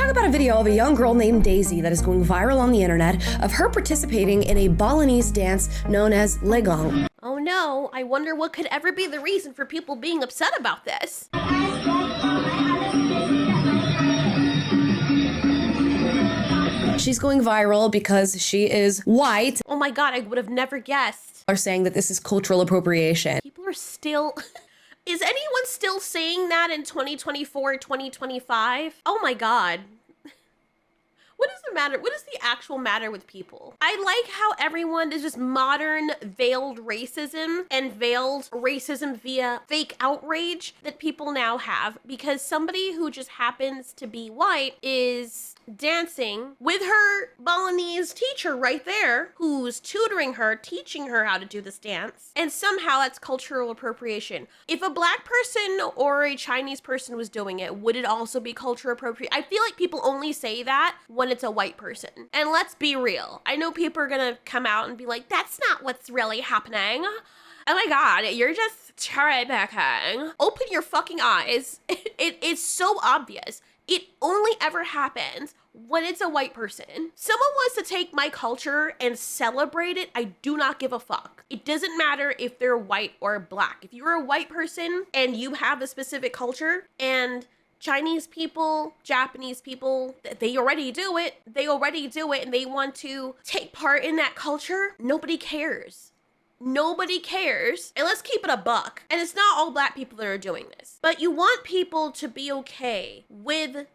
talk about a video of a young girl named Daisy that is going viral on the internet of her participating in a Balinese dance known as legong. Oh no, I wonder what could ever be the reason for people being upset about this. She's going viral because she is white. Oh my god, I would have never guessed. Are saying that this is cultural appropriation. People are still... Is anyone still saying that in 2024, 2025? Oh my god. What is the matter? What is the actual matter with people? I like how everyone is just modern veiled racism and veiled racism via fake outrage that people now have, because somebody who just happens to be white is dancing with her Balinese teacher right there, who's tutoring her, teaching her how to do this dance, and somehow that's cultural appropriation. If a black person or a Chinese person was doing it, would it also be cultural appropriation? I feel like people only say that when it's a white person. And let's be real. I know people are gonna come out and be like, that's not what's really happening. Oh my god, you're just cherry-picking. Open your fucking eyes. It's so obvious. It only ever happens when it's a white person. Someone wants to take my culture and celebrate it, I do not give a fuck. It doesn't matter if they're white or black. If you're a white person and you have a specific culture, and Chinese people, Japanese people, they already do it. They already do it and they want to take part in that culture. Nobody cares. Nobody cares. And let's keep it a buck. And it's not all black people that are doing this. But you want people to be okay with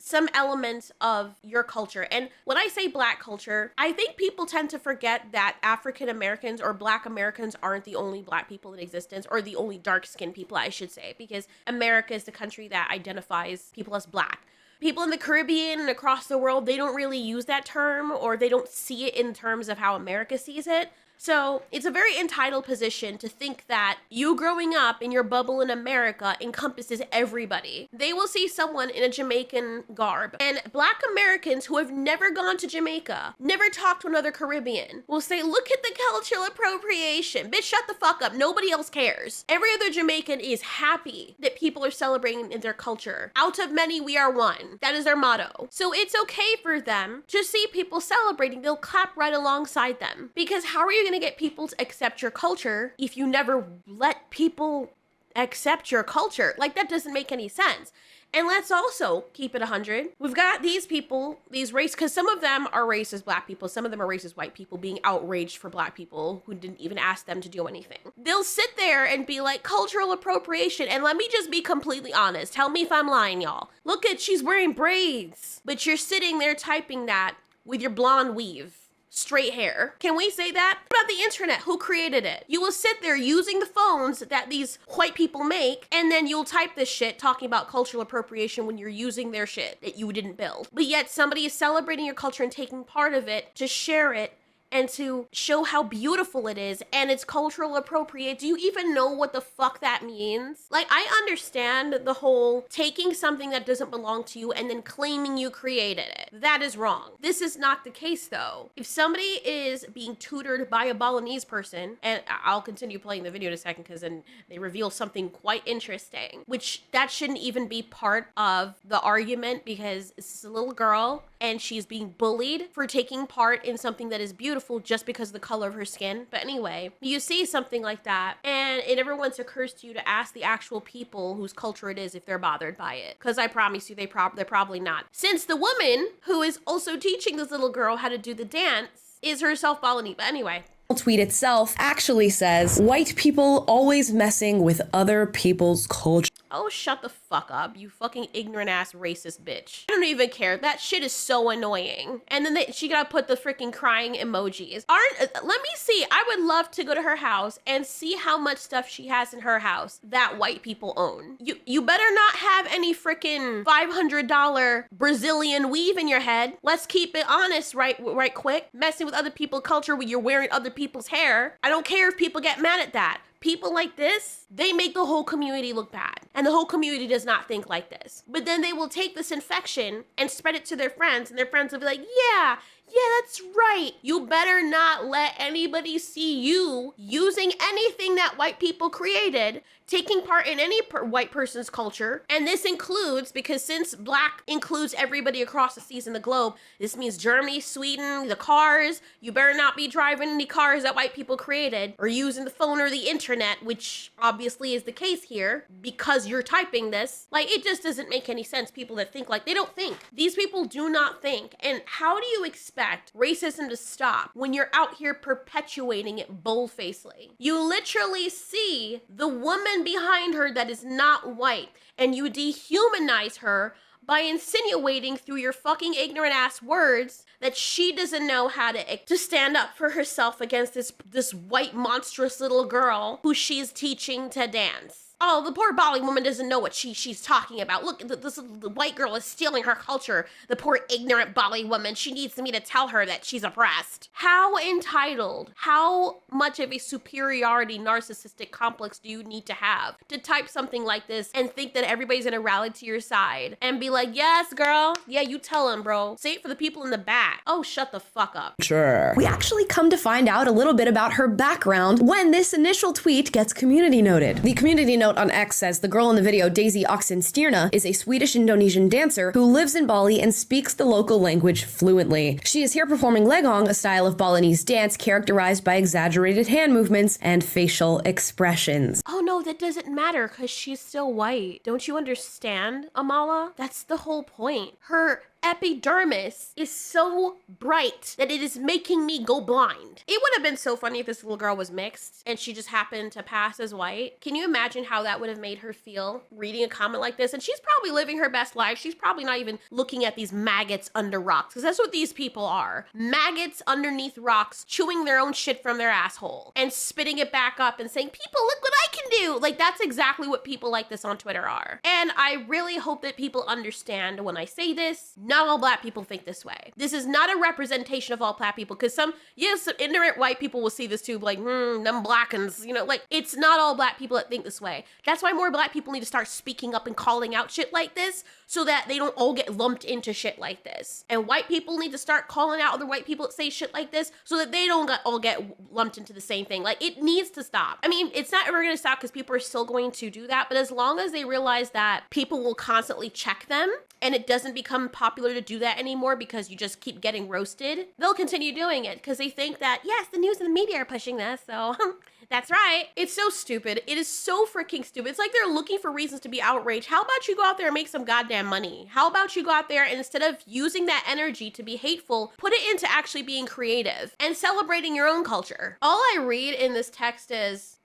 some elements of your culture. And when I say black culture, I think people tend to forget that African Americans or black Americans aren't the only black people in existence, or the only dark-skinned people, I should say, because America is the country that identifies people as black. People in the Caribbean and across the world, they don't really use that term, or they don't see it in terms of how America sees it. So it's a very entitled position to think that you growing up in your bubble in America encompasses everybody. They will see someone in a Jamaican garb, and black Americans who have never gone to Jamaica, never talked to another Caribbean, will say, look at the cultural appropriation. Bitch, shut the fuck up. Nobody else cares. Every other Jamaican is happy that people are celebrating in their culture. Out of many, we are one. That is their motto. So it's okay for them to see people celebrating. They'll clap right alongside them. Because how are you going to get people to accept your culture if you never let people accept your culture? Like, that doesn't make any sense. And let's also keep it 100. We've got these people, these race, because some of them are racist black people, some of them are racist white people being outraged for black people who didn't even ask them to do anything. They'll sit there and be like, cultural appropriation. And let me just be completely honest. Tell me if I'm lying, y'all. Look at, she's wearing braids, but you're sitting there typing that with your blonde weave. Straight hair. Can we say that? What about the internet? Who created it? You will sit there using the phones that these white people make, and then you'll type this shit talking about cultural appropriation when you're using their shit that you didn't build. But yet somebody is celebrating your culture and taking part of it to share it and to show how beautiful it is, and it's cultural appropriate. Do you even know what the fuck that means? Like, I understand the whole taking something that doesn't belong to you and then claiming you created it. That is wrong. This is not the case though. If somebody is being tutored by a Balinese person, and I'll continue playing the video in a second because then they reveal something quite interesting, which that shouldn't even be part of the argument, because it's a little girl and she's being bullied for taking part in something that is beautiful just because of the color of her skin. But anyway, you see something like that and it never once occurs to you to ask the actual people whose culture it is if they're bothered by it. Because I promise you they're probably not. Since the woman who is also teaching this little girl how to do the dance is herself Balinese. But anyway. Tweet itself actually says, white people always messing with other people's culture. Oh, shut the fuck up, you fucking ignorant ass racist bitch. I don't even care. That shit is so annoying. And then she gotta put the freaking crying emojis. Let me see. I would love to go to her house and see how much stuff she has in her house that white people own. You better not have any freaking $500 Brazilian weave in your head. Let's keep it honest right quick. Messing with other people's culture when you're wearing other people's hair. I don't care if people get mad at that. People like this, they make the whole community look bad. And the whole community does not think like this. But then they will take this infection and spread it to their friends, and their friends will be like, yeah, Yeah, that's right. You better not let anybody see you using anything that white people created, taking part in any white person's culture. And this includes, because since black includes everybody across the seas and the globe, this means Germany, Sweden, the cars. You better not be driving any cars that white people created or using the phone or the internet, which obviously is the case here because you're typing this. Like, it just doesn't make any sense. People that think like they don't think. These people do not think. And how do you expect racism to stop when you're out here perpetuating it boldfacedly? You literally see the woman behind her that is not white, and you dehumanize her by insinuating through your fucking ignorant ass words that she doesn't know how to stand up for herself against this white monstrous little girl who she's teaching to dance. Oh, the poor Bali woman doesn't know what she's talking about. Look, the white girl is stealing her culture. The poor ignorant Bali woman, she needs me to tell her that she's oppressed. How entitled, how much of a superiority narcissistic complex do you need to have to type something like this and think that everybody's gonna rally to your side and be like, yes, girl, yeah, you tell him, bro. Say it for the people in the back. Oh, shut the fuck up. Sure. We actually come to find out a little bit about her background when this initial tweet gets community noted. The community note on X says the girl in the video, Daisy Oxenstierna, is a Swedish-Indonesian dancer who lives in Bali and speaks the local language fluently. She is here performing legong, a style of Balinese dance characterized by exaggerated hand movements and facial expressions. Oh no, that doesn't matter because she's still white. Don't you understand, Amala? That's the whole point. Her epidermis is so bright that it is making me go blind. It would have been so funny if this little girl was mixed and she just happened to pass as white. Can you imagine how that would have made her feel reading a comment like this? And she's probably living her best life. She's probably not even looking at these maggots under rocks, because that's what these people are. Maggots underneath rocks chewing their own shit from their asshole and spitting it back up and saying, people, look what I can do. Like, that's exactly what people like this on Twitter are. And I really hope that people understand when I say this, not all black people think this way. This is not a representation of all black people, because some ignorant white people will see this too, like, them blackens, you know, like, it's not all black people that think this way. That's why more black people need to start speaking up and calling out shit like this so that they don't all get lumped into shit like this. And white people need to start calling out other white people that say shit like this so that they don't all get lumped into the same thing. Like, it needs to stop. I mean, it's not ever gonna stop because people are still going to do that, but as long as they realize that people will constantly check them and it doesn't become popular to do that anymore because you just keep getting roasted, they'll continue doing it because they think that, yes, the news and the media are pushing this, so that's right. It's so stupid. It is so freaking stupid. It's like they're looking for reasons to be outraged. How about you go out there and make some goddamn money? How about you go out there and instead of using that energy to be hateful, put it into actually being creative and celebrating your own culture? All I read in this text is,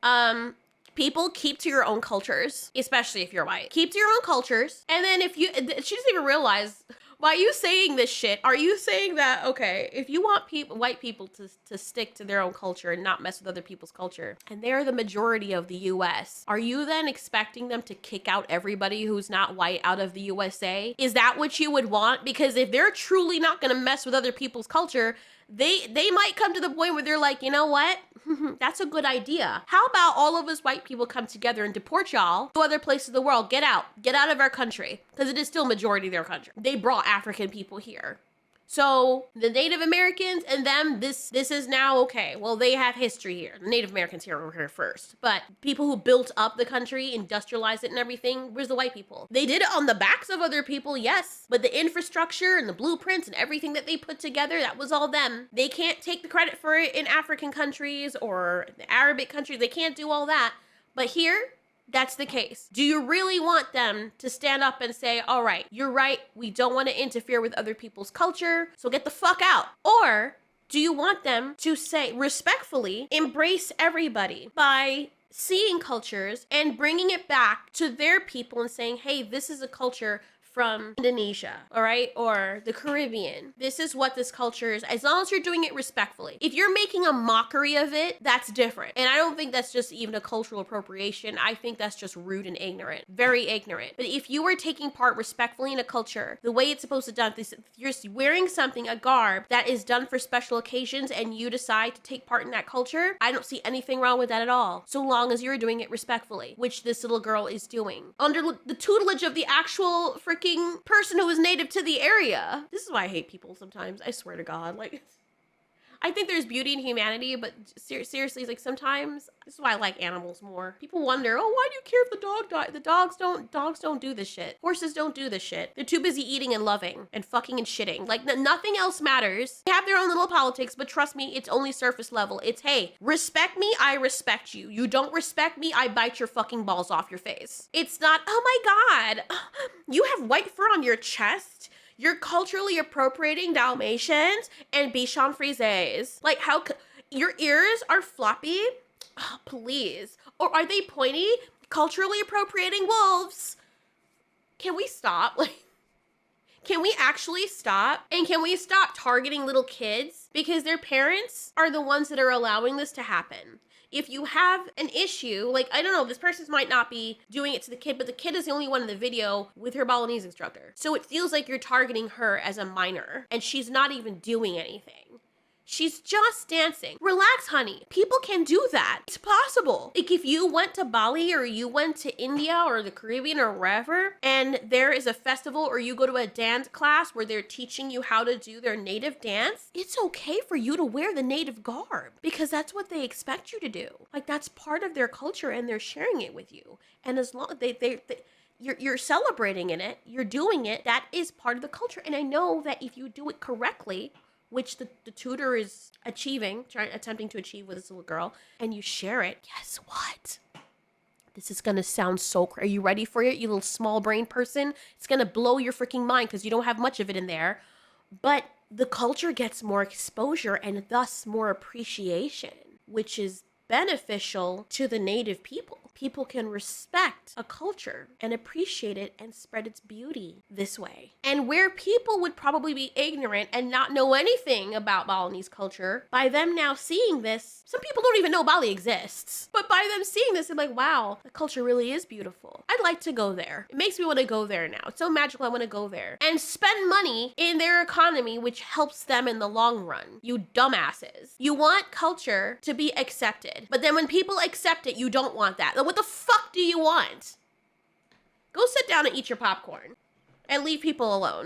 people, keep to your own cultures, especially if you're white. Keep to your own cultures. And then if you, she doesn't even realize, why are you saying this shit? Are you saying that, okay, if you want white people to stick to their own culture and not mess with other people's culture, and they're the majority of the US, are you then expecting them to kick out everybody who's not white out of the USA? Is that what you would want? Because if they're truly not gonna mess with other people's culture, they might come to the point where they're like, you know what? That's a good idea. How about all of us white people come together and deport y'all to other places of the world? Get out of our country, because it is still majority of their country. They brought African people here. So the Native Americans and them, this is now okay. Well, they have history here. The Native Americans were here first. But people who built up the country, industrialized it and everything, where's the white people? They did it on the backs of other people, yes. But the infrastructure and the blueprints and everything that they put together, that was all them. They can't take the credit for it in African countries or the Arabic countries. They can't do all that. But here, that's the case. Do you really want them to stand up and say, all right, you're right, we don't want to interfere with other people's culture, so get the fuck out? Or do you want them to say, respectfully, embrace everybody by seeing cultures and bringing it back to their people and saying, hey, this is a culture from Indonesia, all right, or the Caribbean. This is what this culture is, as long as you're doing it respectfully. If you're making a mockery of it, that's different. And I don't think that's just even a cultural appropriation. I think that's just rude and ignorant, very ignorant. But if you were taking part respectfully in a culture, the way it's supposed to be done, if you're wearing something, a garb that is done for special occasions and you decide to take part in that culture, I don't see anything wrong with that at all, so long as you're doing it respectfully, which this little girl is doing. Under the tutelage of the actual freaking freaking person who is native to the area. This is why I hate people sometimes. I swear to God. Like, I think there's beauty in humanity, but seriously, like sometimes, this is why I like animals more. People wonder, oh, why do you care if the dog died? The dogs don't do this shit. Horses don't do this shit. They're too busy eating and loving and fucking and shitting. Like nothing else matters. They have their own little politics, but trust me, it's only surface level. It's, hey, respect me, I respect you. You don't respect me, I bite your fucking balls off your face. It's not, oh my God, you have white fur on your chest? You're culturally appropriating Dalmatians and Bichon Frises. Like, how your ears are floppy? Oh, please. Or are they pointy? Culturally appropriating wolves. Can we stop? Like, can we actually stop? And can we stop targeting little kids? Because their parents are the ones that are allowing this to happen. If you have an issue, like, I don't know, this person might not be doing it to the kid, but the kid is the only one in the video with her Balinese instructor. So it feels like you're targeting her as a minor, and she's not even doing anything. She's just dancing. Relax, honey. People can do that. It's possible. Like, if you went to Bali or you went to India or the Caribbean or wherever, and there is a festival or you go to a dance class where they're teaching you how to do their native dance, it's okay for you to wear the native garb because that's what they expect you to do. Like, that's part of their culture and they're sharing it with you. And as long as you're celebrating in it, you're doing it, that is part of the culture. And I know that if you do it correctly, which the tutor is attempting to achieve with this little girl, and you share it, guess what? This is gonna sound so crazy. Are you ready for it, you little small brain person? It's gonna blow your freaking mind because you don't have much of it in there. But the culture gets more exposure and thus more appreciation, which is beneficial to the native people. People can respect a culture and appreciate it and spread its beauty this way. And where people would probably be ignorant and not know anything about Balinese culture, by them now seeing this, some people don't even know Bali exists, but by them seeing this, they're like, wow, the culture really is beautiful. I'd like to go there. It makes me want to go there now. It's so magical, I want to go there. And spend money in their economy, which helps them in the long run. You dumbasses. You want culture to be accepted, but then when people accept it, you don't want that. What the fuck do you want? Go sit down and eat your popcorn and leave people alone.